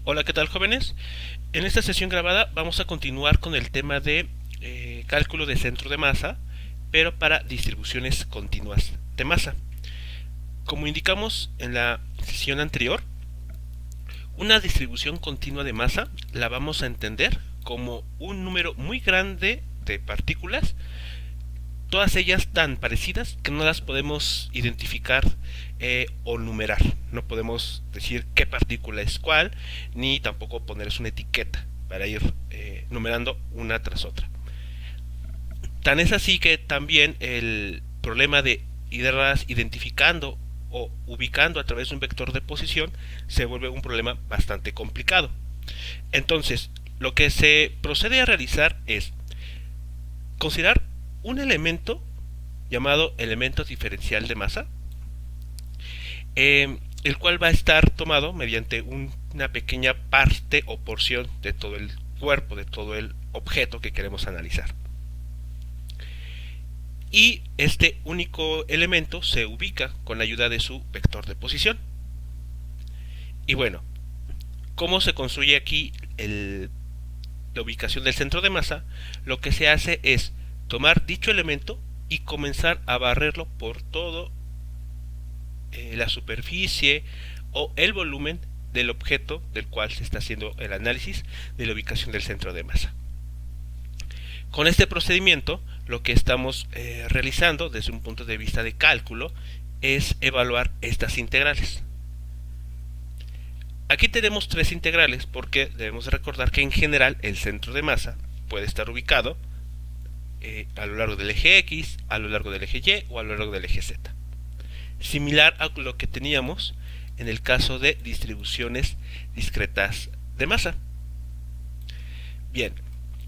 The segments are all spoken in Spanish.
Hola, ¿qué tal, jóvenes? En esta sesión grabada vamos a continuar con el tema de cálculo de centro de masa, pero para distribuciones continuas de masa. Como indicamos en la sesión anterior, una distribución continua de masa la vamos a entender como un número muy grande de partículas, todas ellas tan parecidas que no las podemos identificar o numerar. No podemos decir qué partícula es cuál, ni tampoco ponerles una etiqueta para ir numerando una tras otra. Tan es así que también el problema de irlas identificando o ubicando a través de un vector de posición se vuelve un problema bastante complicado. Entonces, lo que se procede a realizar es considerar un elemento llamado elemento diferencial de masa, el cual va a estar tomado mediante una pequeña parte o porción de todo el cuerpo, de todo el objeto que queremos analizar. Y este único elemento se ubica con la ayuda de su vector de posición. Y bueno, ¿cómo se construye aquí la ubicación del centro de masa? Lo que se hace es tomar dicho elemento y comenzar a barrerlo por todo la superficie o el volumen del objeto del cual se está haciendo el análisis de la ubicación del centro de masa. Con este procedimiento, lo que estamos realizando desde un punto de vista de cálculo es evaluar estas integrales. Aquí tenemos tres integrales porque debemos recordar que en general el centro de masa puede estar ubicado a lo largo del eje X, a lo largo del eje Y o a lo largo del eje Z. Similar a lo que teníamos en el caso de distribuciones discretas de masa. Bien,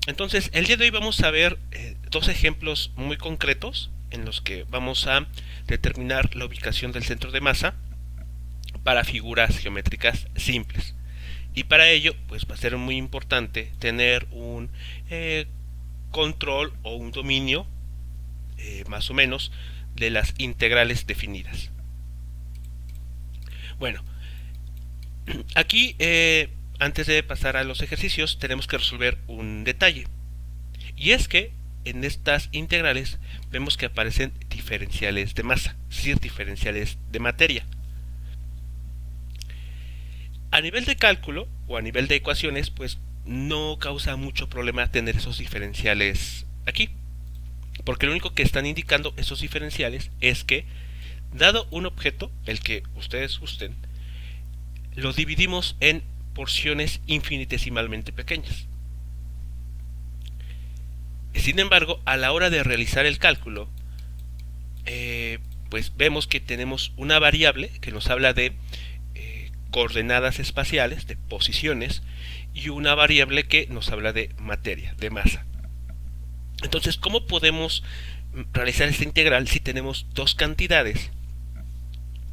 entonces el día de hoy vamos a ver dos ejemplos muy concretos en los que vamos a determinar la ubicación del centro de masa para figuras geométricas simples. Y para ello, pues va a ser muy importante tener un control o un dominio más o menos de las integrales definidas. Bueno, aquí antes de pasar a los ejercicios tenemos que resolver un detalle. Y es que en estas integrales vemos que aparecen diferenciales de masa, es decir, diferenciales de materia. A nivel de cálculo o a nivel de ecuaciones, pues no causa mucho problema tener esos diferenciales aquí. Porque lo único que están indicando esos diferenciales es que, dado un objeto, el que ustedes gusten, lo dividimos en porciones infinitesimalmente pequeñas. Sin embargo, a la hora de realizar el cálculo, pues vemos que tenemos una variable que nos habla de coordenadas espaciales, de posiciones, y una variable que nos habla de materia, de masa. Entonces, ¿cómo podemos realizar esta integral si tenemos dos cantidades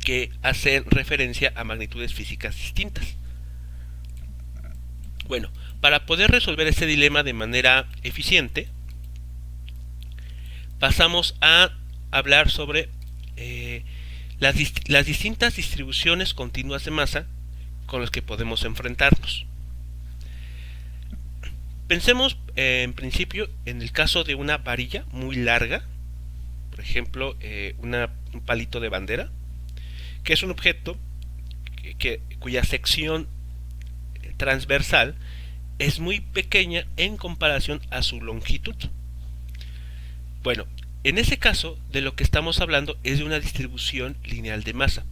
que hacen referencia a magnitudes físicas distintas? Bueno, para poder resolver este dilema de manera eficiente, pasamos a hablar sobre las distintas distribuciones continuas de masa con las que podemos enfrentarnos. Pensemos en principio en el caso de una varilla muy larga, por ejemplo un palito de bandera, que es un objeto cuya sección transversal es muy pequeña en comparación a su longitud. Bueno, en ese caso de lo que estamos hablando es de una distribución lineal de masa.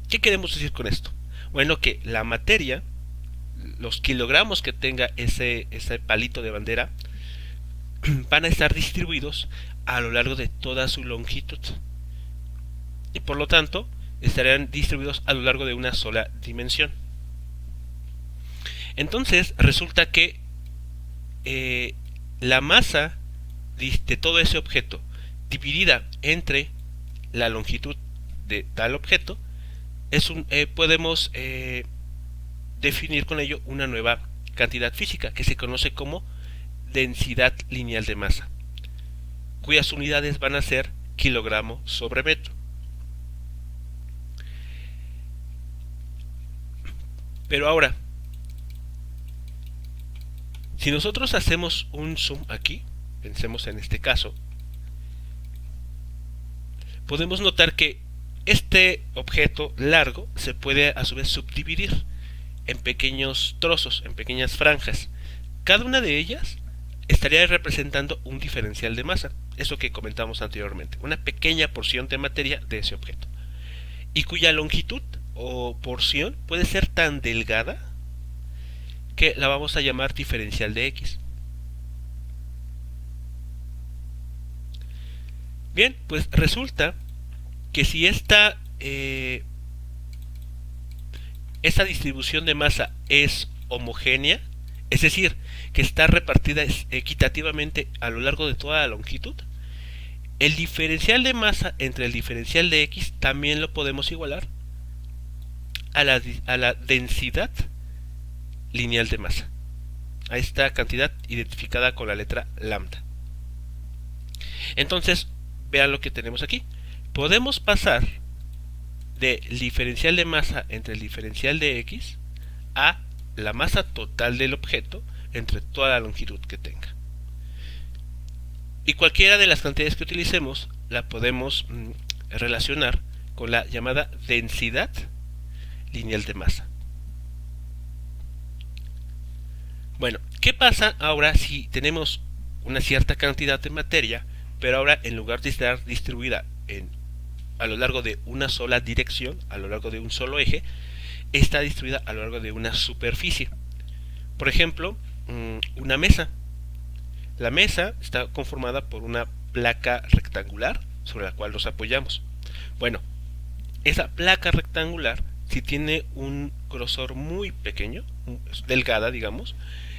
¿Qué queremos decir con esto? Bueno, que la materia, los kilogramos que tenga ese palito de bandera, van a estar distribuidos a lo largo de toda su longitud. Y por lo tanto, estarán distribuidos a lo largo de una sola dimensión. Entonces, resulta que la masa de todo ese objeto dividida entre la longitud de tal objeto podemos definir con ello una nueva cantidad física que se conoce como densidad lineal de masa, cuyas unidades van a ser kilogramo sobre metro. Pero ahora, Si nosotros hacemos un zoom aquí, pensemos en este caso, podemos notar que este objeto largo se puede a su vez subdividir en pequeños trozos, en pequeñas franjas. Cada una de ellas estaría representando un diferencial de masa, eso que comentamos anteriormente, una pequeña porción de materia de ese objeto, y cuya longitud o porción puede ser tan delgada que la vamos a llamar diferencial de X. Bien, pues resulta que si esta distribución de masa es homogénea, es decir, que está repartida equitativamente a lo largo de toda la longitud, el diferencial de masa entre el diferencial de X también lo podemos igualar a la densidad lineal de masa, a esta cantidad identificada con la letra lambda. Entonces, vean lo que tenemos aquí. Podemos pasar del diferencial de masa entre el diferencial de X a la masa total del objeto entre toda la longitud que tenga. Y cualquiera de las cantidades que utilicemos la podemos relacionar con la llamada densidad lineal de masa. Bueno, ¿qué pasa ahora si tenemos una cierta cantidad de materia, pero ahora en lugar de estar distribuida a lo largo de una sola dirección, a lo largo de un solo eje, está distribuida a lo largo de una superficie? Por ejemplo, una mesa. La mesa está conformada por una placa rectangular sobre la cual nos apoyamos. Bueno, esa placa rectangular, si tiene un grosor muy pequeño, delgada digamos,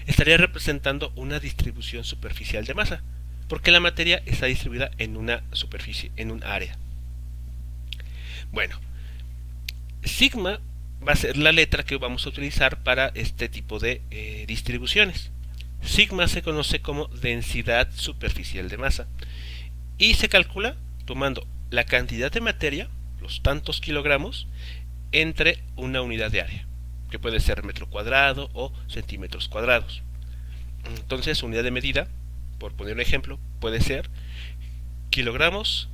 estaría representando una distribución superficial de masa, porque la materia está distribuida en una superficie, en un área. Bueno, sigma va a ser la letra que vamos a utilizar para este tipo de distribuciones. Sigma se conoce como densidad superficial de masa y se calcula tomando la cantidad de materia, los tantos kilogramos, entre una unidad de área, que puede ser metro cuadrado o centímetros cuadrados. Entonces, unidad de medida, por poner un ejemplo, puede ser kilogramos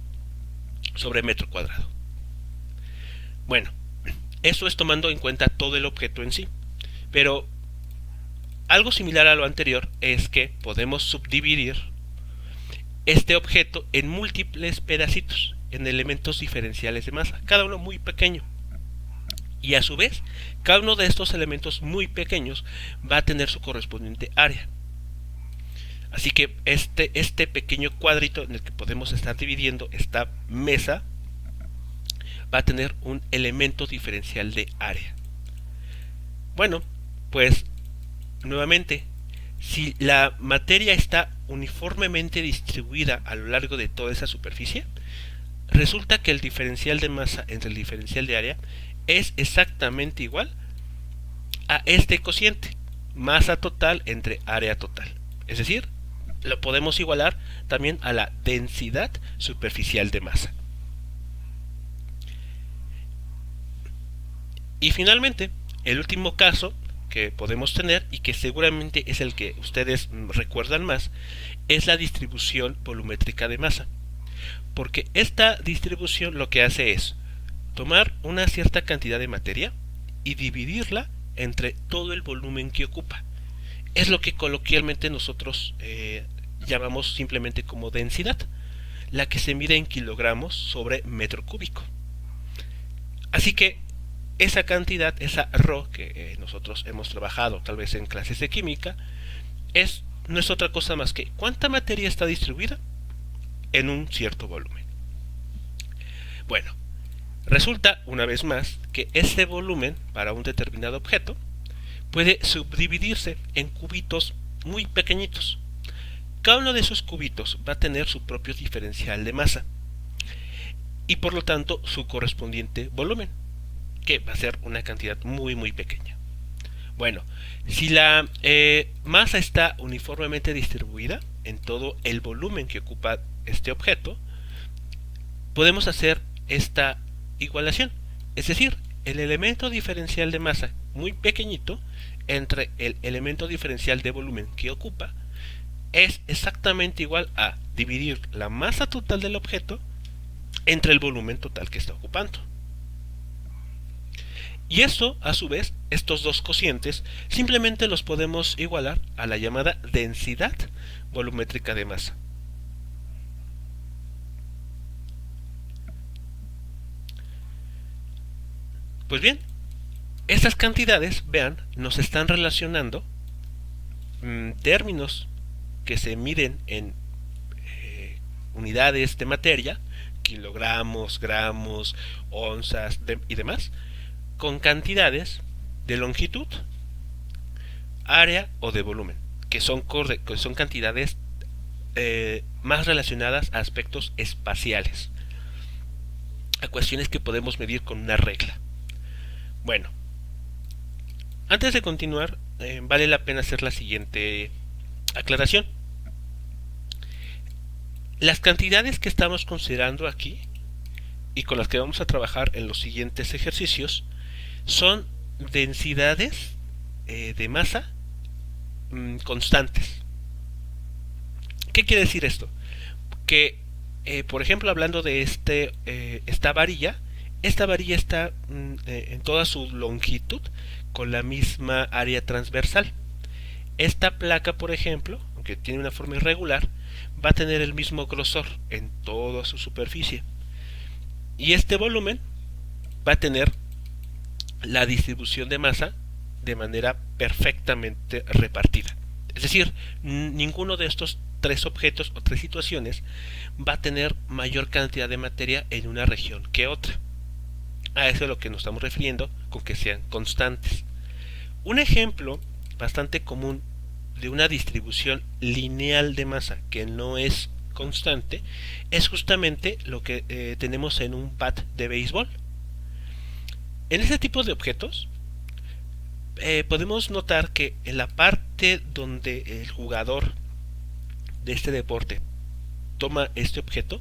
sobre metro cuadrado. Bueno, eso es tomando en cuenta todo el objeto en sí, pero algo similar a lo anterior es que podemos subdividir este objeto en múltiples pedacitos, en elementos diferenciales de masa, cada uno muy pequeño. Y a su vez, cada uno de estos elementos muy pequeños va a tener su correspondiente área. Así que este pequeño cuadrito en el que podemos estar dividiendo esta mesa va a tener un elemento diferencial de área. Bueno, pues nuevamente, si la materia está uniformemente distribuida a lo largo de toda esa superficie, resulta que el diferencial de masa entre el diferencial de área es exactamente igual a este cociente, masa total entre área total. Es decir, lo podemos igualar también a la densidad superficial de masa. Y finalmente, el último caso que podemos tener y que seguramente es el que ustedes recuerdan más, es la distribución volumétrica de masa. Porque esta distribución lo que hace es tomar una cierta cantidad de materia y dividirla entre todo el volumen que ocupa. Es lo que coloquialmente nosotros llamamos simplemente como densidad, la que se mide en kilogramos sobre metro cúbico. Así que esa cantidad, esa ρ que nosotros hemos trabajado tal vez en clases de química, no es otra cosa más que cuánta materia está distribuida en un cierto volumen. Bueno, resulta una vez más que este volumen para un determinado objeto puede subdividirse en cubitos muy pequeñitos. Cada uno de esos cubitos va a tener su propio diferencial de masa y por lo tanto su correspondiente volumen, que va a ser una cantidad muy muy pequeña. Bueno, si la masa está uniformemente distribuida en todo el volumen que ocupa este objeto, podemos hacer esta igualación, es decir, el elemento diferencial de masa muy pequeñito entre el elemento diferencial de volumen que ocupa es exactamente igual a dividir la masa total del objeto entre el volumen total que está ocupando. Y eso, a su vez, estos dos cocientes simplemente los podemos igualar a la llamada densidad volumétrica de masa. Pues bien, estas cantidades, vean, nos están relacionando términos que se miden en unidades de materia, kilogramos, gramos, onzas y demás, con cantidades de longitud, área o de volumen, que son cantidades más relacionadas a aspectos espaciales, a cuestiones que podemos medir con una regla. Bueno, antes de continuar, vale la pena hacer la siguiente aclaración. Las cantidades que estamos considerando aquí y con las que vamos a trabajar en los siguientes ejercicios son densidades de masa constantes. ¿Qué quiere decir esto? Que, por ejemplo, hablando de esta varilla está en toda su longitud con la misma área transversal. Esta placa, por ejemplo, aunque tiene una forma irregular, va a tener el mismo grosor en toda su superficie. Y este volumen va a tener la distribución de masa de manera perfectamente repartida. Es decir, ninguno de estos tres objetos o tres situaciones va a tener mayor cantidad de materia en una región que otra. A eso es a lo que nos estamos refiriendo con que sean constantes. Un ejemplo bastante común de una distribución lineal de masa que no es constante es justamente lo que tenemos en un bat de béisbol. En este tipo de objetos podemos notar que en la parte donde el jugador de este deporte toma este objeto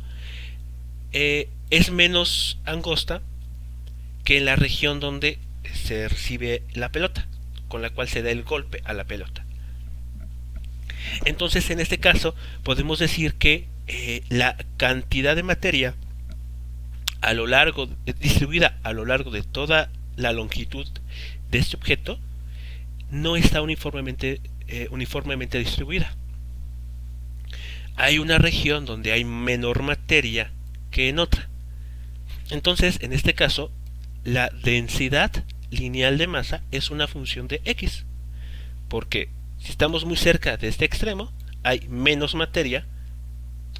es menos angosta que en la región donde se recibe la pelota, con la cual se da el golpe a la pelota. Entonces, en este caso, podemos decir que la cantidad de materia distribuida a lo largo de toda la longitud de este objeto no está uniformemente distribuida. Hay una región donde hay menor materia que en otra. Entonces, en este caso, la densidad lineal de masa es una función de x, porque si estamos muy cerca de este extremo, hay menos materia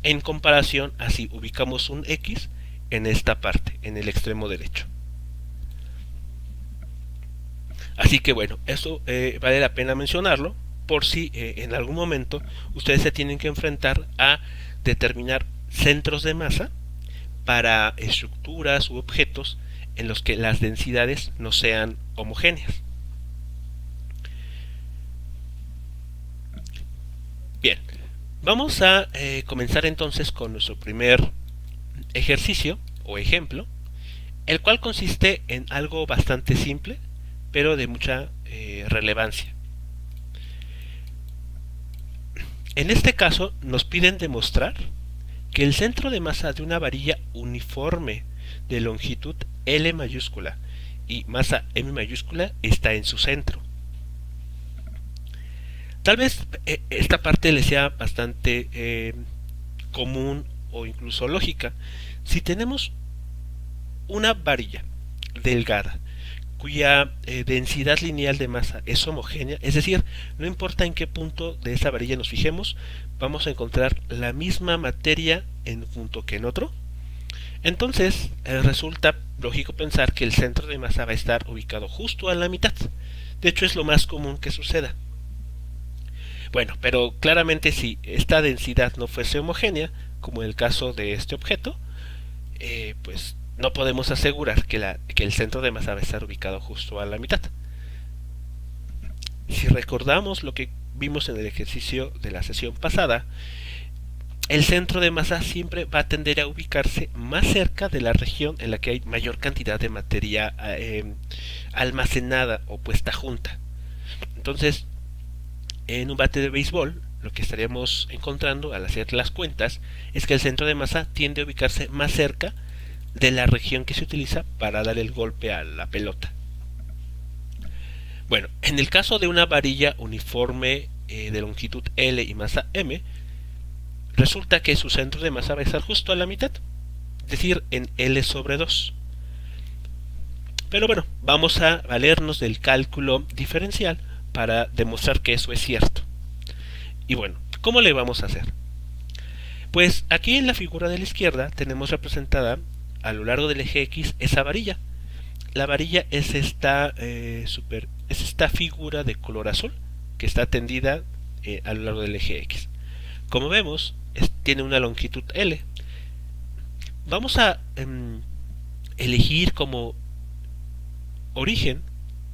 en comparación a si ubicamos un x en esta parte, en el extremo derecho. Así que bueno, eso vale la pena mencionarlo por si en algún momento ustedes se tienen que enfrentar a determinar centros de masa para estructuras u objetos en los que las densidades no sean homogéneas. Bien, vamos a comenzar entonces con nuestro primer ejercicio o ejemplo, el cual consiste en algo bastante simple, pero de mucha relevancia. En este caso nos piden demostrar que el centro de masa de una varilla uniforme de longitud L mayúscula y masa M mayúscula está en su centro. Tal vez esta parte le sea bastante común o incluso lógica. Si tenemos una varilla delgada cuya densidad lineal de masa es homogénea, es decir, no importa en qué punto de esa varilla nos fijemos, vamos a encontrar la misma materia en un punto que en otro. Entonces resulta lógico pensar que el centro de masa va a estar ubicado justo a la mitad. De hecho, es lo más común que suceda. Bueno, pero claramente si esta densidad no fuese homogénea, como en el caso de este objeto, pues no podemos asegurar que el centro de masa va a estar ubicado justo a la mitad. Si recordamos lo que vimos en el ejercicio de la sesión pasada, el centro de masa siempre va a tender a ubicarse más cerca de la región en la que hay mayor cantidad de materia almacenada o puesta junta. Entonces, en un bate de béisbol, lo que estaríamos encontrando al hacer las cuentas es que el centro de masa tiende a ubicarse más cerca de la región que se utiliza para dar el golpe a la pelota. Bueno, en el caso de una varilla uniforme de longitud L y masa M, resulta que su centro de masa va a estar justo a la mitad, es decir, en L sobre 2. Pero bueno, vamos a valernos del cálculo diferencial para demostrar que eso es cierto. Y bueno, ¿cómo le vamos a hacer? Pues aquí en la figura de la izquierda tenemos representada a lo largo del eje X esa varilla. La varilla es esta figura de color azul que está tendida a lo largo del eje X. Como vemos, tiene una longitud L. Vamos a elegir como origen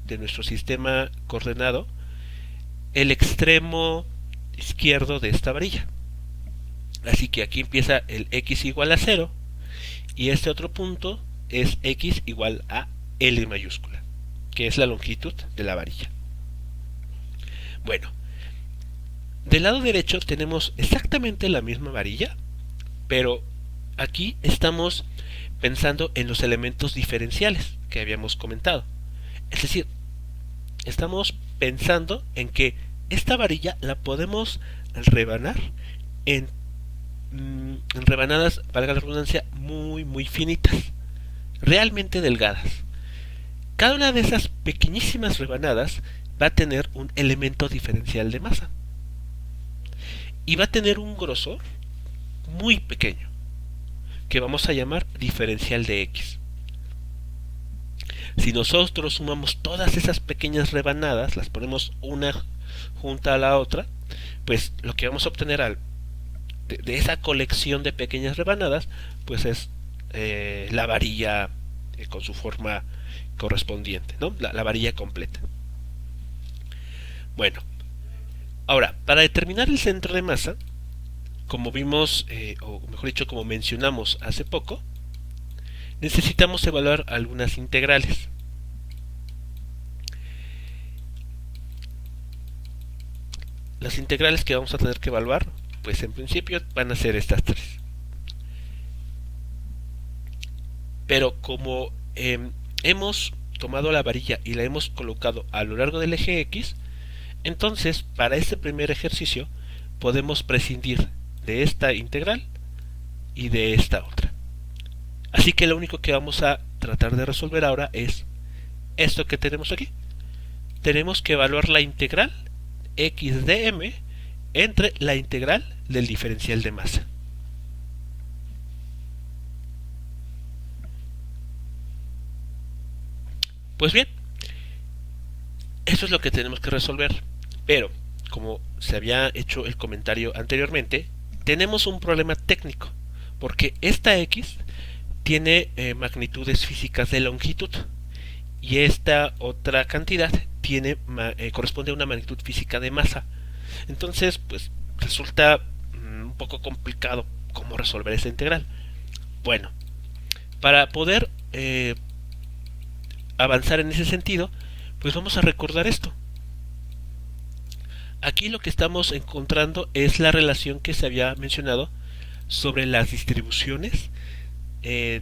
de nuestro sistema coordenado el extremo izquierdo de esta varilla. Así que aquí empieza el X igual a 0 y este otro punto es X igual a L mayúscula, que es la longitud de la varilla. Bueno, del lado derecho tenemos exactamente la misma varilla, pero aquí estamos pensando en los elementos diferenciales que habíamos comentado. Es decir, estamos pensando en que esta varilla la podemos rebanar en rebanadas, valga la redundancia, muy finitas, realmente delgadas. Cada una de esas pequeñísimas rebanadas va a tener un elemento diferencial de masa y va a tener un grosor muy pequeño que vamos a llamar diferencial de X. Si nosotros sumamos todas esas pequeñas rebanadas, las ponemos una junta a la otra, pues lo que vamos a obtener de esa colección de pequeñas rebanadas, pues es la varilla con su forma correspondiente, ¿no? La varilla completa. Bueno, ahora, para determinar el centro de masa, como vimos, o mejor dicho, como mencionamos hace poco, necesitamos evaluar algunas integrales. Las integrales que vamos a tener que evaluar, pues en principio van a ser estas tres. Pero como hemos tomado la varilla y la hemos colocado a lo largo del eje X, entonces para este primer ejercicio podemos prescindir de esta integral y de esta otra. Así que lo único que vamos a tratar de resolver ahora es esto que tenemos aquí. Tenemos que evaluar la integral x de m entre la integral del diferencial de masa. Pues bien, eso es lo que tenemos que resolver. Pero, como se había hecho el comentario anteriormente, tenemos un problema técnico, porque esta x tiene magnitudes físicas de longitud y esta otra cantidad corresponde a una magnitud física de masa. Entonces, pues resulta un poco complicado cómo resolver esa integral. Bueno, para poder avanzar en ese sentido, pues vamos a recordar esto. Aquí lo que estamos encontrando es la relación que se había mencionado sobre las distribuciones de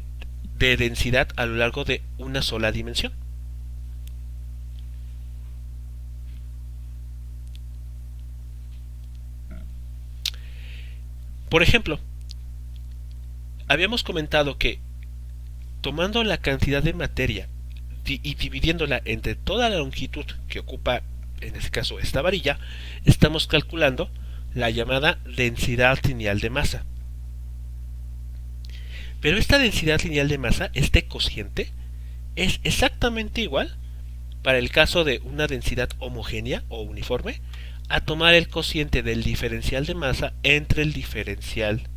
densidad a lo largo de una sola dimensión. Por ejemplo, habíamos comentado que tomando la cantidad de materia y dividiéndola entre toda la longitud que ocupa, en este caso, esta varilla, estamos calculando la llamada densidad lineal de masa. Pero esta densidad lineal de masa, este cociente, es exactamente igual para el caso de una densidad homogénea o uniforme a tomar el cociente del diferencial de masa entre el diferencial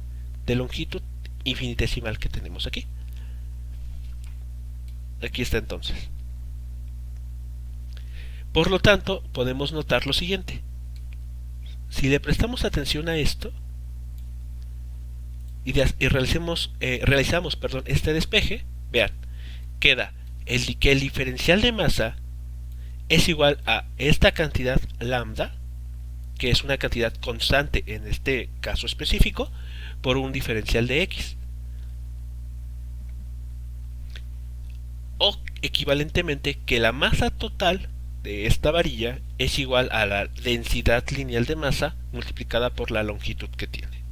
de longitud infinitesimal que tenemos aquí. Aquí está entonces. Por lo tanto, podemos notar lo siguiente. Si le prestamos atención a esto y realizamos este despeje, vean, queda que el diferencial de masa es igual a esta cantidad lambda, que es una cantidad constante en este caso específico, por un diferencial de x. O equivalentemente que la masa total de esta varilla es igual a la densidad lineal de masa multiplicada por la longitud que tiene.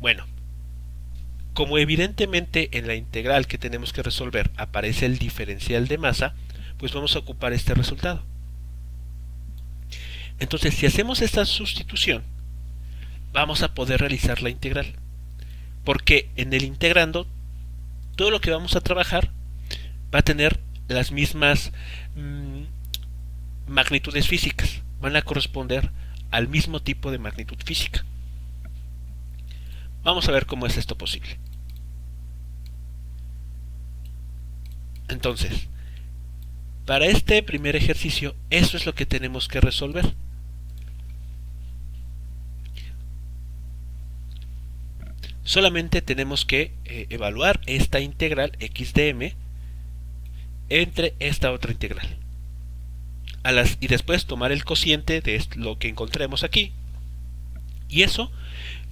Bueno, como evidentemente en la integral que tenemos que resolver aparece el diferencial de masa, pues vamos a ocupar este resultado. Entonces, si hacemos esta sustitución, vamos a poder realizar la integral. Porque en el integrando, todo lo que vamos a trabajar va a tener las mismas magnitudes físicas. Van a corresponder al mismo tipo de magnitud física. Vamos a ver cómo es esto posible. Entonces, para este primer ejercicio, eso es lo que tenemos que resolver. Solamente tenemos que evaluar esta integral x de m entre esta otra integral. Y después tomar el cociente de lo que encontremos aquí. Y eso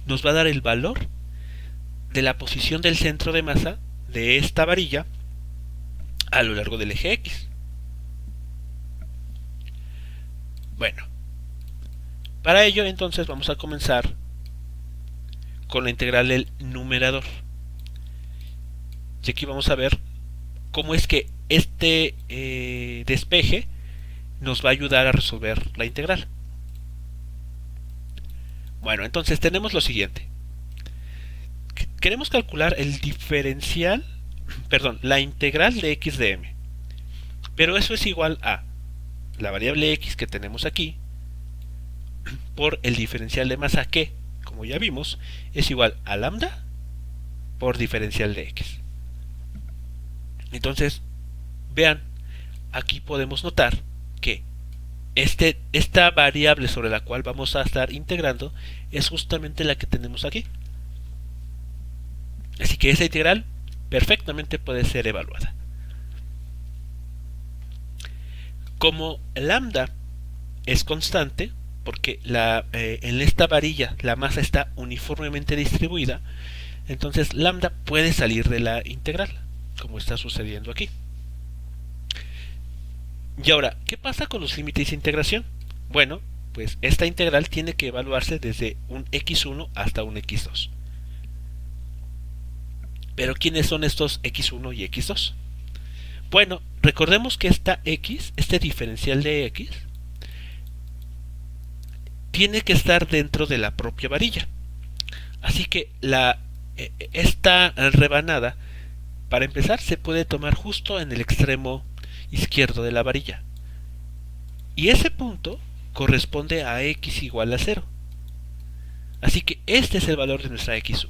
nos va a dar el valor de la posición del centro de masa de esta varilla a lo largo del eje X. Bueno, para ello entonces vamos a comenzar con la integral del numerador. Y aquí vamos a ver cómo es que este despeje nos va a ayudar a resolver la integral. Bueno, entonces tenemos lo siguiente. Queremos calcular el diferencial, la integral de x de m. Pero eso es igual a la variable x que tenemos aquí por el diferencial de masa que, como ya vimos, es igual a lambda por diferencial de x. Entonces, vean, aquí podemos notar que esta variable sobre la cual vamos a estar integrando es justamente la que tenemos aquí. Así que esa integral perfectamente puede ser evaluada. Como lambda es constante, porque en esta varilla la masa está uniformemente distribuida, entonces lambda puede salir de la integral, como está sucediendo aquí. Y ahora, ¿qué pasa con los límites de integración? Bueno, pues esta integral tiene que evaluarse desde un x1 hasta un x2. ¿Pero quiénes son estos x1 y x2? Bueno, recordemos que esta x, este diferencial de x, tiene que estar dentro de la propia varilla. Así que esta rebanada, para empezar, se puede tomar justo en el extremo izquierdo de la varilla. Y ese punto corresponde a x igual a 0. Así que este es el valor de nuestra x1,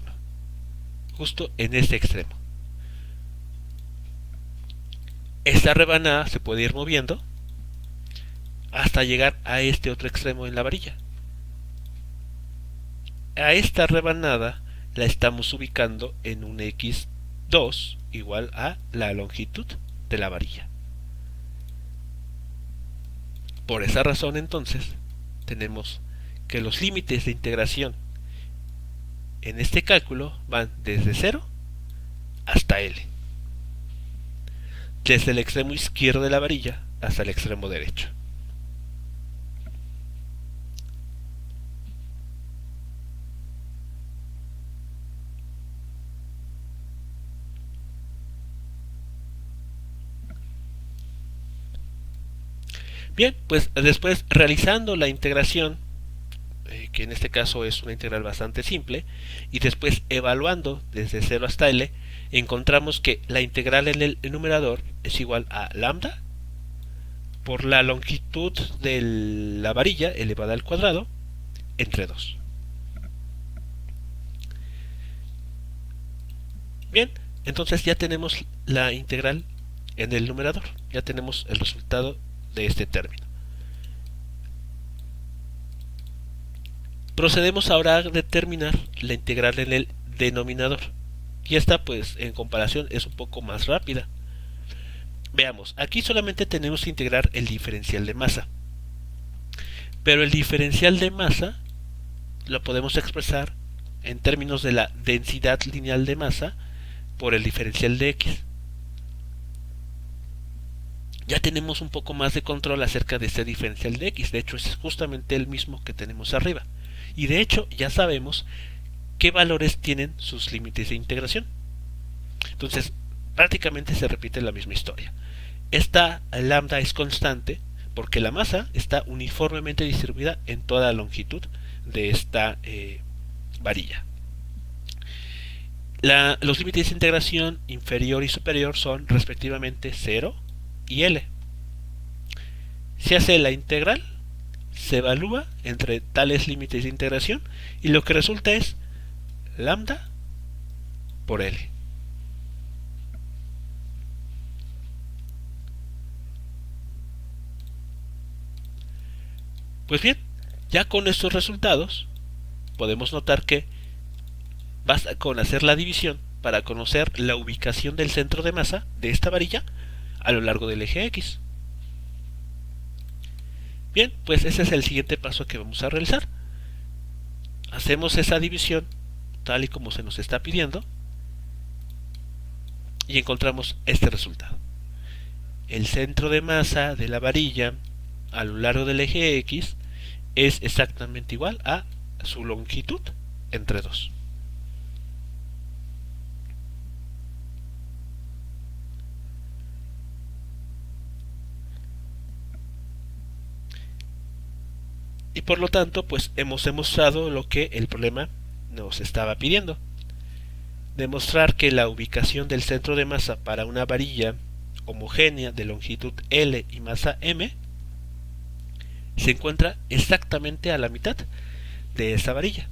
justo en este extremo. Esta rebanada se puede ir moviendo hasta llegar a este otro extremo en la varilla. A esta rebanada la estamos ubicando en un x2 igual a la longitud de la varilla. Por esa razón entonces tenemos que los límites de integración en este cálculo van desde 0 hasta L, desde el extremo izquierdo de la varilla hasta el extremo derecho. Bien, pues después realizando la integración, que en este caso es una integral bastante simple, y después evaluando desde 0 hasta L, encontramos que la integral en el numerador es igual a lambda por la longitud de la varilla elevada al cuadrado entre 2. Bien, entonces ya tenemos la integral en el numerador, ya tenemos el resultado de este término. Procedemos ahora a determinar la integral en el denominador, y esta pues en comparación es un poco más rápida. Veamos, aquí solamente tenemos que integrar el diferencial de masa. Pero el diferencial de masa lo podemos expresar en términos de la densidad lineal de masa por el diferencial de x. Ya tenemos un poco más de control acerca de este diferencial de x. De hecho, es justamente el mismo que tenemos arriba. Y de hecho, ya sabemos qué valores tienen sus límites de integración. Entonces, prácticamente se repite la misma historia. Esta lambda es constante porque la masa está uniformemente distribuida en toda la longitud de esta varilla. Los límites de integración inferior y superior son respectivamente 0 y L. Se hace la integral, se evalúa entre tales límites de integración y lo que resulta es lambda por L. Pues bien, ya con estos resultados podemos notar que basta con hacer la división para conocer la ubicación del centro de masa de esta varilla a lo largo del eje X. Bien, pues ese es el siguiente paso que vamos a realizar. Hacemos esa división tal y como se nos está pidiendo y encontramos este resultado. El centro de masa de la varilla a lo largo del eje X es exactamente igual a su longitud entre 2. Y por lo tanto, pues hemos demostrado lo que el problema nos estaba pidiendo. Demostrar que la ubicación del centro de masa para una varilla homogénea de longitud L y masa M se encuentra exactamente a la mitad de esa varilla.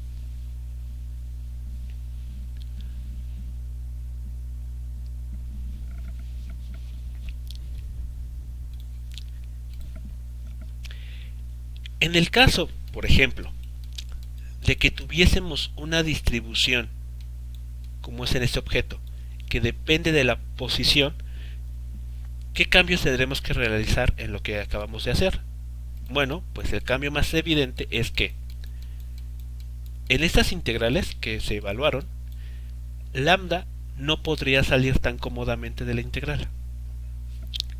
En el caso, por ejemplo, de que tuviésemos una distribución, como es en este objeto, que depende de la posición, ¿qué cambios tendremos que realizar en lo que acabamos de hacer? Bueno, pues el cambio más evidente es que en estas integrales que se evaluaron, lambda no podría salir tan cómodamente de la integral.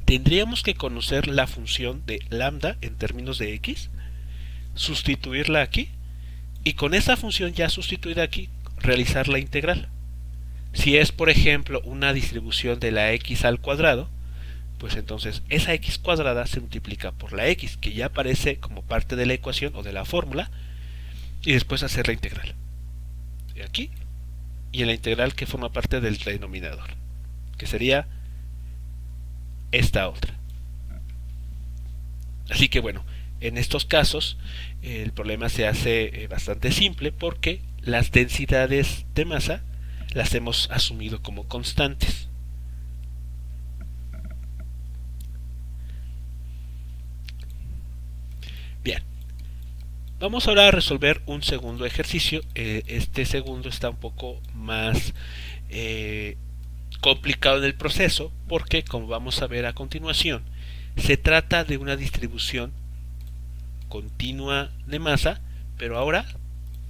Tendríamos que conocer la función de lambda en términos de x, sustituirla aquí y con esa función ya sustituida aquí realizar la integral. Si es, por ejemplo, una distribución de la x al cuadrado, pues entonces esa x cuadrada se multiplica por la x, que ya aparece como parte de la ecuación o de la fórmula, y después hacer la integral. De aquí, y en la integral que forma parte del denominador, que sería esta otra. Así que bueno, en estos casos el problema se hace bastante simple porque las densidades de masa las hemos asumido como constantes. Bien, vamos ahora a resolver un segundo ejercicio. Este segundo está un poco más complicado en el proceso porque, como vamos a ver a continuación, se trata de una distribución continua de masa, pero ahora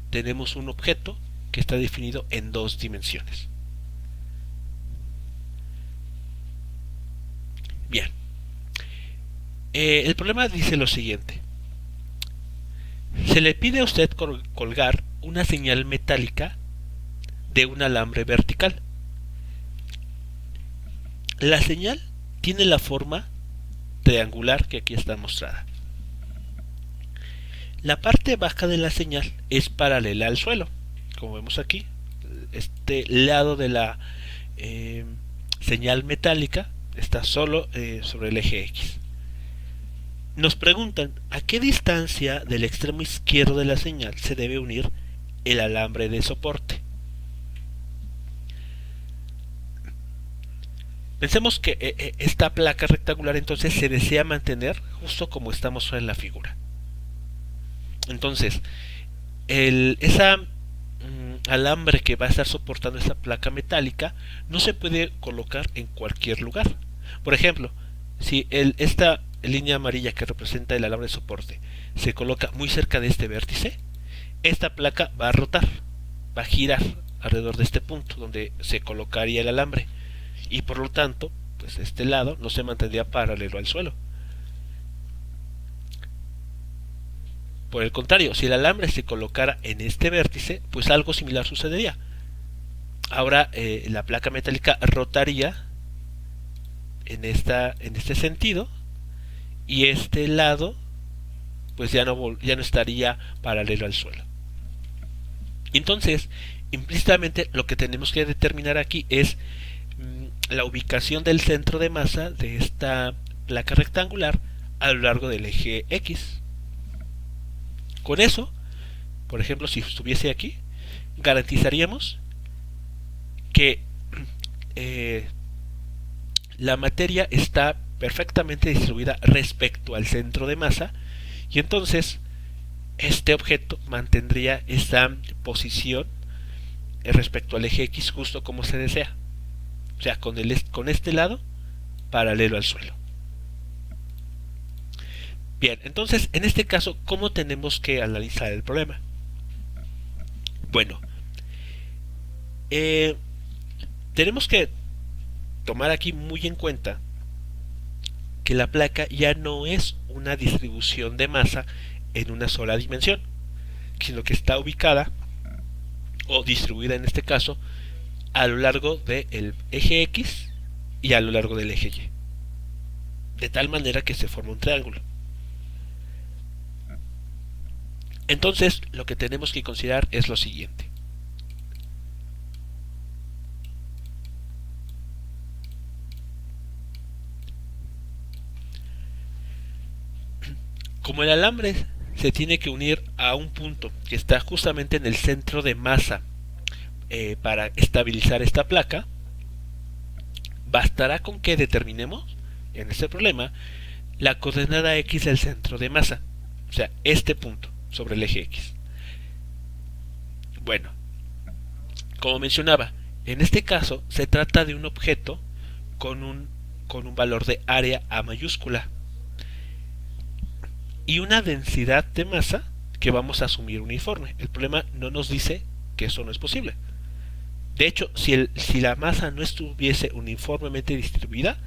tenemos un objeto que está definido en 2 dimensiones. Bien, el problema dice lo siguiente: se le pide a usted colgar una señal metálica de un alambre vertical. La señal tiene la forma triangular que aquí está mostrada. La parte baja de la señal es paralela al suelo, como vemos aquí. Este lado de la señal metálica está solo sobre el eje X. Nos preguntan a qué distancia del extremo izquierdo de la señal se debe unir el alambre de soporte. Pensemos que esta placa rectangular entonces se desea mantener justo como estamos en la figura. Entonces, esa alambre que va a estar soportando esa placa metálica no se puede colocar en cualquier lugar. Por ejemplo, si esta línea amarilla que representa el alambre de soporte se coloca muy cerca de este vértice, esta placa va a rotar, va a girar alrededor de este punto donde se colocaría el alambre, y por lo tanto, pues este lado no se mantendría paralelo al suelo. Por el contrario, si el alambre se colocara en este vértice, pues algo similar sucedería. Ahora la placa metálica rotaría en este sentido, y este lado pues ya no estaría paralelo al suelo. Entonces, implícitamente lo que tenemos que determinar aquí es la ubicación del centro de masa de esta placa rectangular a lo largo del eje X. Con eso, por ejemplo, si estuviese aquí, garantizaríamos que la materia está perfectamente distribuida respecto al centro de masa, y entonces este objeto mantendría esa posición respecto al eje X justo como se desea, o sea, con este lado paralelo al suelo. Bien, entonces en este caso, ¿cómo tenemos que analizar el problema? Bueno, tenemos que tomar aquí muy en cuenta que la placa ya no es una distribución de masa en una sola dimensión, sino que está ubicada o distribuida en este caso a lo largo del eje X y a lo largo del eje Y, de tal manera que se forma un triángulo. Entonces, lo que tenemos que considerar es lo siguiente. Como el alambre se tiene que unir a un punto que está justamente en el centro de masa para estabilizar esta placa, bastará con que determinemos en este problema la coordenada X del centro de masa, o sea, este punto sobre el eje X. Bueno, como mencionaba, en este caso se trata de un objeto con un valor de área A mayúscula y una densidad de masa que vamos a asumir uniforme. El problema no nos dice que eso no es posible. De hecho, si la masa no estuviese uniformemente distribuida,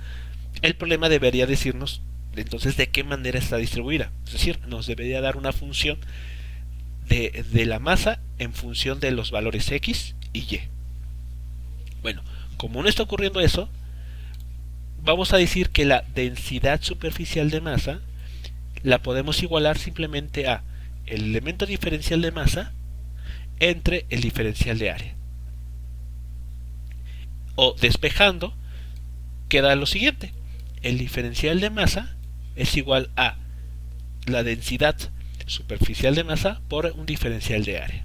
el problema debería decirnos entonces de qué manera está distribuida. Es decir, nos debería dar una función de la masa en función de los valores X y Y. Bueno, como no está ocurriendo eso, vamos a decir que la densidad superficial de masa la podemos igualar simplemente a el elemento diferencial de masa entre el diferencial de área. O despejando, queda lo siguiente: el diferencial de masa es igual a la densidad superficial de masa por un diferencial de área.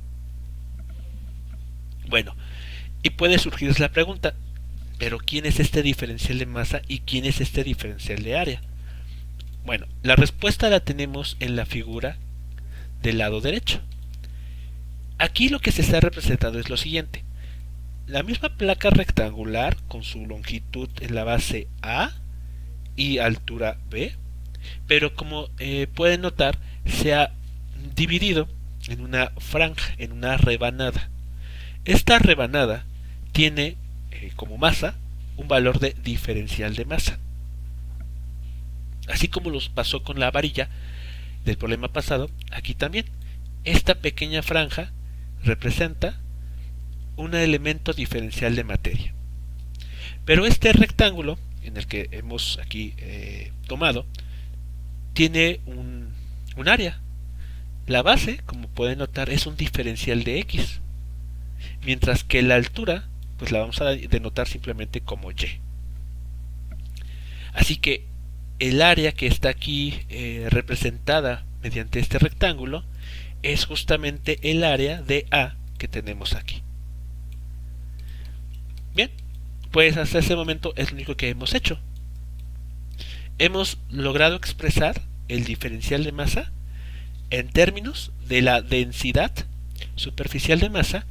Bueno, y puede surgir la pregunta, ¿pero quién es este diferencial de masa y quién es este diferencial de área? Bueno, la respuesta la tenemos en la figura del lado derecho. Aquí lo que se está representando es lo siguiente: la misma placa rectangular con su longitud en la base A y altura B, pero como pueden notar, se ha dividido en una franja, en una rebanada. Esta rebanada tiene como masa un valor de diferencial de masa. Así como los pasó con la varilla del problema pasado, aquí también esta pequeña franja representa un elemento diferencial de materia. Pero este rectángulo en el que hemos aquí tomado tiene un área. La base, como pueden notar, es un diferencial de X, mientras que la altura pues la vamos a denotar simplemente como Y. Así que el área que está aquí representada mediante este rectángulo es justamente el área de A que tenemos aquí. Bien, pues hasta ese momento es lo único que hemos hecho. Hemos logrado expresar el diferencial de masa en términos de la densidad superficial de masa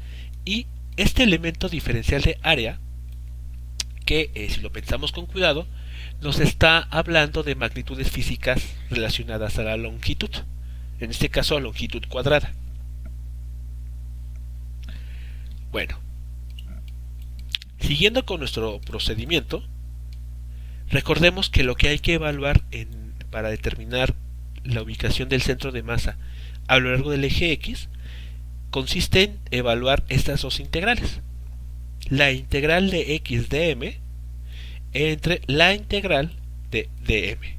y este elemento diferencial de área que, si lo pensamos con cuidado, nos está hablando de magnitudes físicas relacionadas a la longitud, en este caso a longitud cuadrada. Bueno, siguiendo con nuestro procedimiento, recordemos que lo que hay que evaluar para determinar la ubicación del centro de masa a lo largo del eje X consiste en evaluar estas dos integrales: la integral de x de m entre la integral de dm.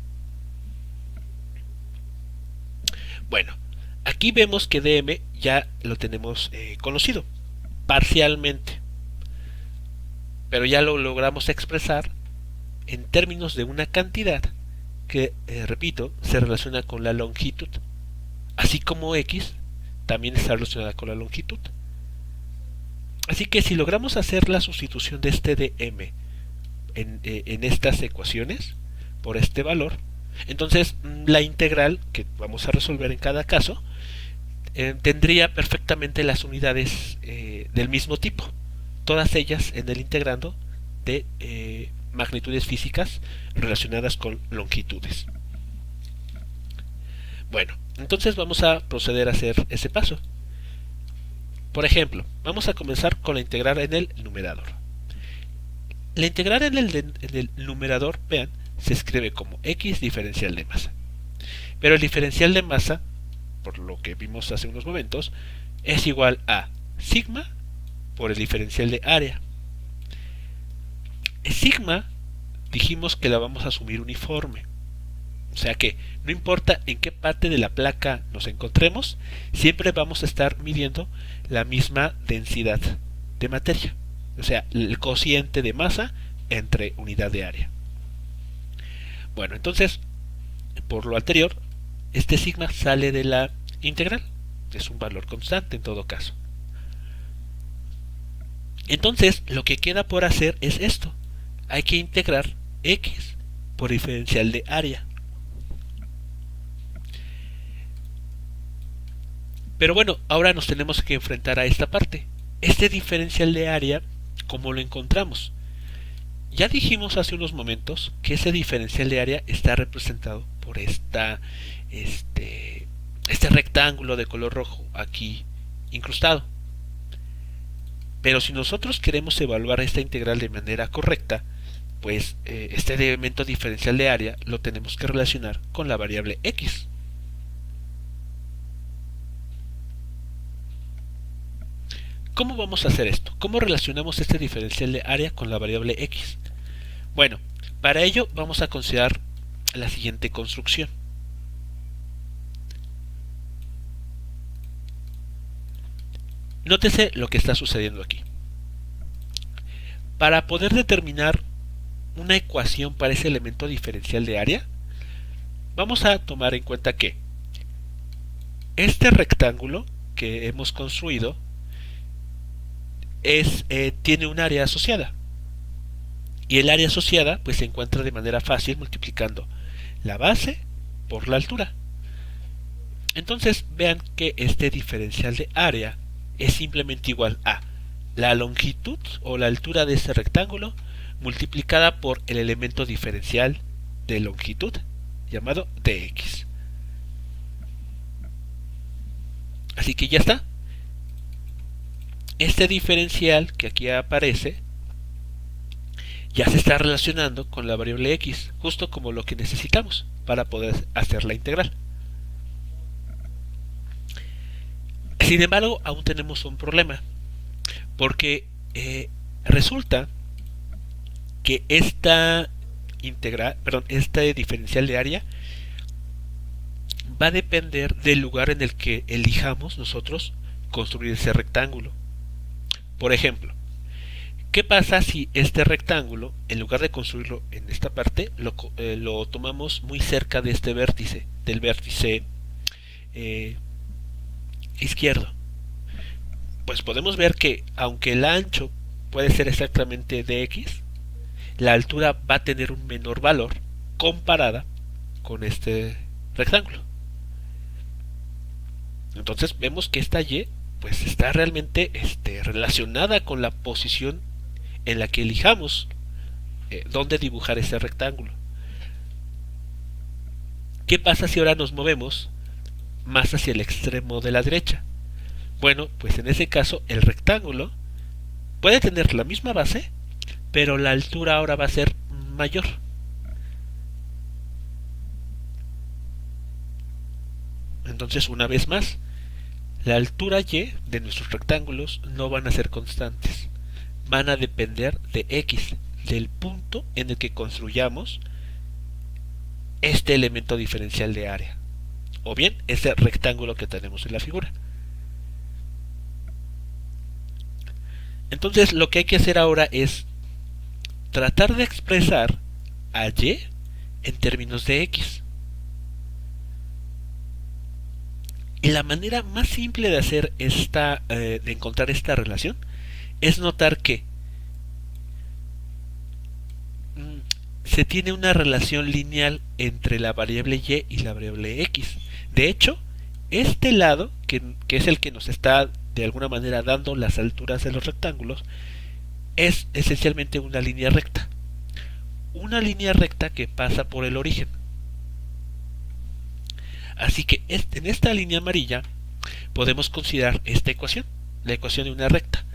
Bueno, aquí vemos que dm ya lo tenemos conocido parcialmente, pero ya lo logramos expresar en términos de una cantidad que, repito, se relaciona con la longitud, así como x también está relacionada con la longitud. Así que si logramos hacer la sustitución de este dm en estas ecuaciones por este valor, entonces la integral que vamos a resolver en cada caso tendría perfectamente las unidades del mismo tipo, todas ellas en el integrando de magnitudes físicas relacionadas con longitudes. Bueno, entonces vamos a proceder a hacer ese paso. Por ejemplo, vamos a comenzar con la integral en el numerador. La integral en el numerador, vean, se escribe como x diferencial de masa. Pero el diferencial de masa, por lo que vimos hace unos momentos, es igual a sigma por el diferencial de área. Sigma dijimos que la vamos a asumir uniforme. O sea que no importa en qué parte de la placa nos encontremos, siempre vamos a estar midiendo la misma densidad de materia. O sea, el cociente de masa entre unidad de área. Bueno, entonces, por lo anterior, este sigma sale de la integral. Es un valor constante en todo caso. Entonces, lo que queda por hacer es esto. Hay que integrar x por diferencial de área. Pero bueno, ahora nos tenemos que enfrentar a esta parte. Este diferencial de área, ¿cómo lo encontramos? Ya dijimos hace unos momentos que ese diferencial de área está representado por este rectángulo de color rojo aquí incrustado. Pero si nosotros queremos evaluar esta integral de manera correcta, pues este elemento diferencial de área lo tenemos que relacionar con la variable x. ¿Cómo vamos a hacer esto? ¿Cómo relacionamos este diferencial de área con la variable x? Bueno, para ello vamos a considerar la siguiente construcción. Nótese lo que está sucediendo aquí. Para poder determinar una ecuación para ese elemento diferencial de área, vamos a tomar en cuenta que este rectángulo que hemos construido tiene un área asociada, y el área asociada pues se encuentra de manera fácil multiplicando la base por la altura. Entonces vean que este diferencial de área es simplemente igual a la longitud o la altura de ese rectángulo multiplicada por el elemento diferencial de longitud llamado dx. Así que ya está. Este diferencial que aquí aparece ya se está relacionando con la variable x, justo como lo que necesitamos para poder hacer la integral. Sin embargo, aún tenemos un problema, porque resulta que este diferencial de área va a depender del lugar en el que elijamos nosotros construir ese rectángulo. Por ejemplo, ¿qué pasa si este rectángulo, en lugar de construirlo en esta parte, lo tomamos muy cerca de este vértice, del vértice izquierdo? Pues podemos ver que aunque el ancho puede ser exactamente dx, la altura va a tener un menor valor comparada con este rectángulo. Entonces vemos que esta y pues está realmente relacionada con la posición en la que elijamos dónde dibujar ese rectángulo. ¿Qué pasa si ahora nos movemos más hacia el extremo de la derecha? Bueno, pues en ese caso el rectángulo puede tener la misma base, pero la altura ahora va a ser mayor. Entonces, una vez más, la altura y de nuestros rectángulos no van a ser constantes. Van a depender de x, del punto en el que construyamos este elemento diferencial de área, o bien ese rectángulo que tenemos en la figura. Entonces, lo que hay que hacer ahora es tratar de expresar a y en términos de x. Y la manera más simple de hacer de encontrar esta relación es notar que se tiene una relación lineal entre la variable y la variable x. De hecho, este lado, que es el que nos está de alguna manera dando las alturas de los rectángulos, es esencialmente una línea recta. Una línea recta que pasa por el origen. Así que en esta línea amarilla podemos considerar esta ecuación, la ecuación de una recta,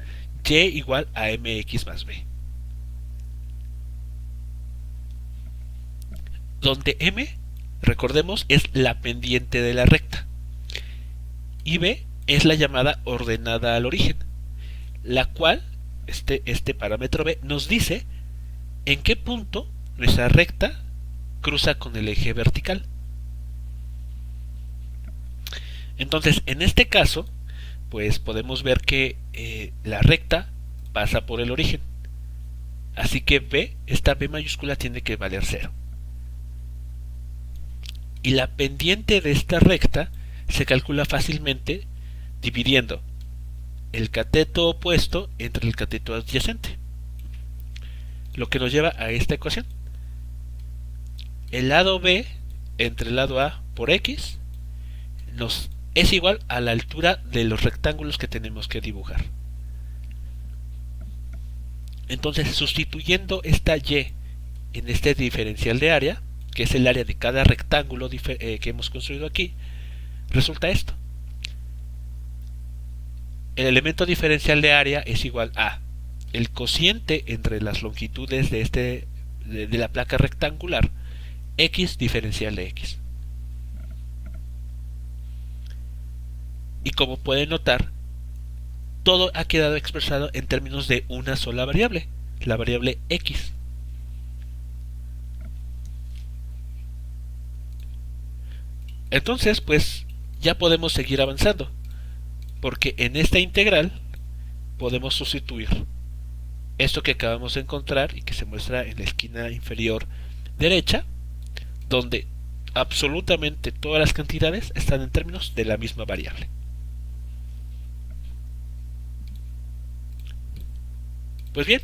y igual a mx más b, donde m, recordemos, es la pendiente de la recta y b es la llamada ordenada al origen, la cual, este parámetro b, nos dice en qué punto nuestra recta cruza con el eje vertical. Entonces, en este caso, pues podemos ver que la recta pasa por el origen. Así que b, esta b mayúscula tiene que valer 0. Y la pendiente de esta recta se calcula fácilmente dividiendo el cateto opuesto entre el cateto adyacente, lo que nos lleva a esta ecuación. El lado b entre el lado a por x es igual a la altura de los rectángulos que tenemos que dibujar. Entonces, sustituyendo esta y en este diferencial de área, que es el área de cada rectángulo que hemos construido aquí, resulta esto. El elemento diferencial de área es igual a el cociente entre las longitudes de la placa rectangular, x diferencial de x. Y como pueden notar, todo ha quedado expresado en términos de una sola variable, la variable x. Entonces, pues ya podemos seguir avanzando, porque en esta integral podemos sustituir esto que acabamos de encontrar y que se muestra en la esquina inferior derecha, donde absolutamente todas las cantidades están en términos de la misma variable. Pues bien,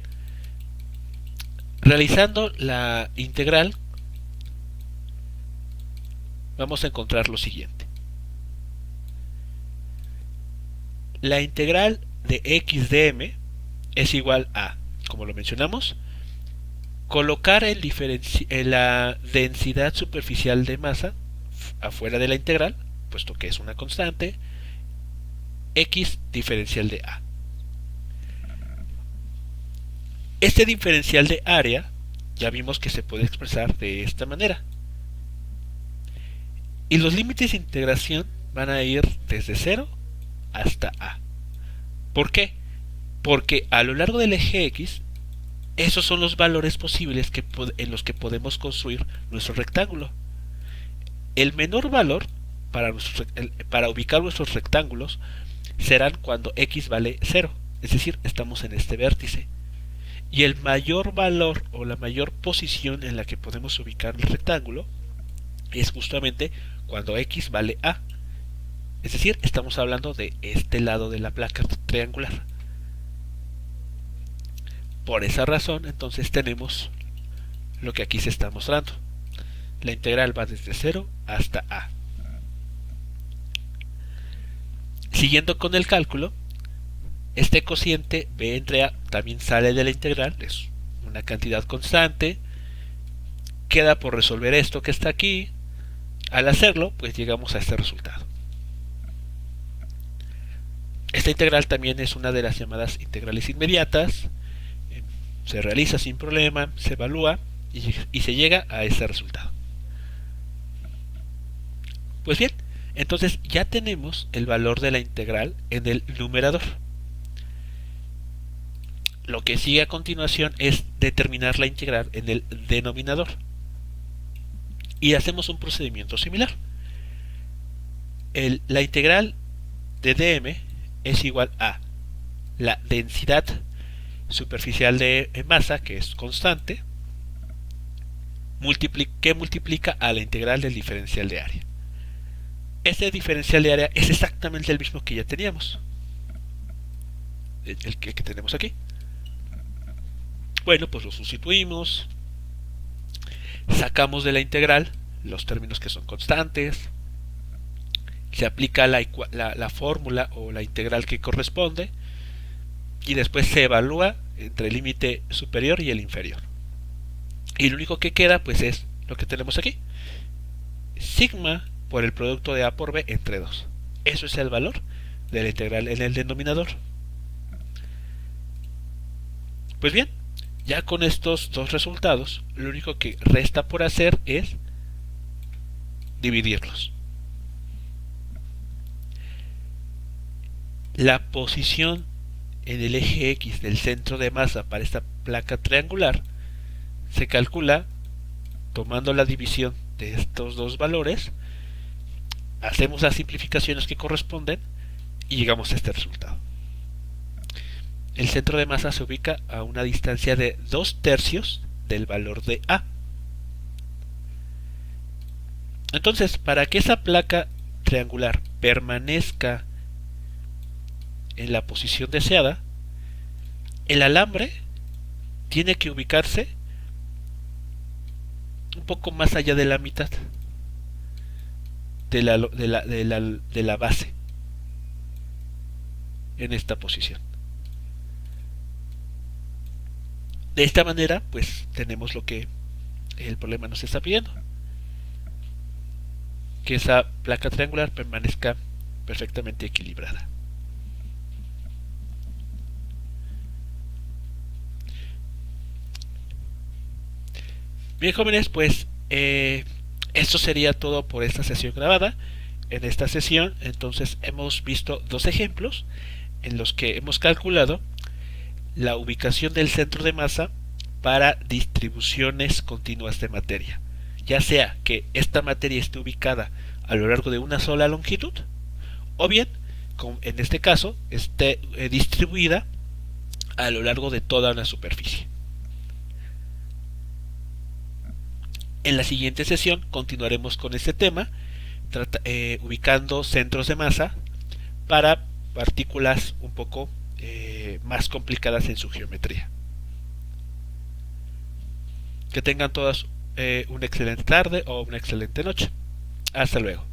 realizando la integral vamos a encontrar lo siguiente. La integral de x de m es igual a, como lo mencionamos, colocar la densidad superficial de masa afuera de la integral, puesto que es una constante, x diferencial de a. Este diferencial de área ya vimos que se puede expresar de esta manera. Y los límites de integración van a ir desde 0 hasta a. ¿Por qué? Porque a lo largo del eje x, esos son los valores posibles en los que podemos construir nuestro rectángulo. El menor valor para ubicar nuestros rectángulos serán cuando x vale 0, es decir, estamos en este vértice. Y el mayor valor o la mayor posición en la que podemos ubicar el rectángulo es justamente cuando x vale a. Es decir, estamos hablando de este lado de la placa triangular. Por esa razón, entonces tenemos lo que aquí se está mostrando. La integral va desde 0 hasta a. Siguiendo con el cálculo, este cociente b entre a también sale de la integral, es una cantidad constante, queda por resolver esto que está aquí. Al hacerlo, pues llegamos a este resultado. Esta integral también es una de las llamadas integrales inmediatas. Se realiza sin problema, se evalúa y se llega a este resultado. Pues bien, entonces ya tenemos el valor de la integral en el numerador. Lo que sigue a continuación es determinar la integral en el denominador. Y hacemos un procedimiento similar. La integral de dm es igual a la densidad superficial de masa, que es constante, que multiplica a la integral del diferencial de área. Este diferencial de área es exactamente el mismo que ya teníamos, el que tenemos aquí. Bueno, pues lo sustituimos, sacamos de la integral los términos que son constantes, se aplica la fórmula o la integral que corresponde, y después se evalúa entre el límite superior y el inferior. Y lo único que queda pues es lo que tenemos aquí: sigma por el producto de a por b entre 2. Eso es el valor de la integral en el denominador. Pues bien, ya con estos dos resultados, lo único que resta por hacer es dividirlos. La posición en el eje X del centro de masa para esta placa triangular se calcula tomando la división de estos dos valores, hacemos las simplificaciones que corresponden y llegamos a este resultado. El centro de masa se ubica a una distancia de 2/3 del valor de A. Entonces, para que esa placa triangular permanezca en la posición deseada, el alambre tiene que ubicarse un poco más allá de la mitad de la base en esta posición. De esta manera, pues tenemos lo que el problema nos está pidiendo: que esa placa triangular permanezca perfectamente equilibrada. Bien, jóvenes, pues esto sería todo por esta sesión grabada. En esta sesión, entonces, hemos visto dos ejemplos en los que hemos calculado la ubicación del centro de masa para distribuciones continuas de materia, ya sea que esta materia esté ubicada a lo largo de una sola longitud, o bien, como en este caso, esté distribuida a lo largo de toda una superficie. En la siguiente sesión continuaremos con este tema, ubicando centros de masa para partículas un poco más complicadas en su geometría. Que tengan todas una excelente tarde o una excelente noche. Hasta luego.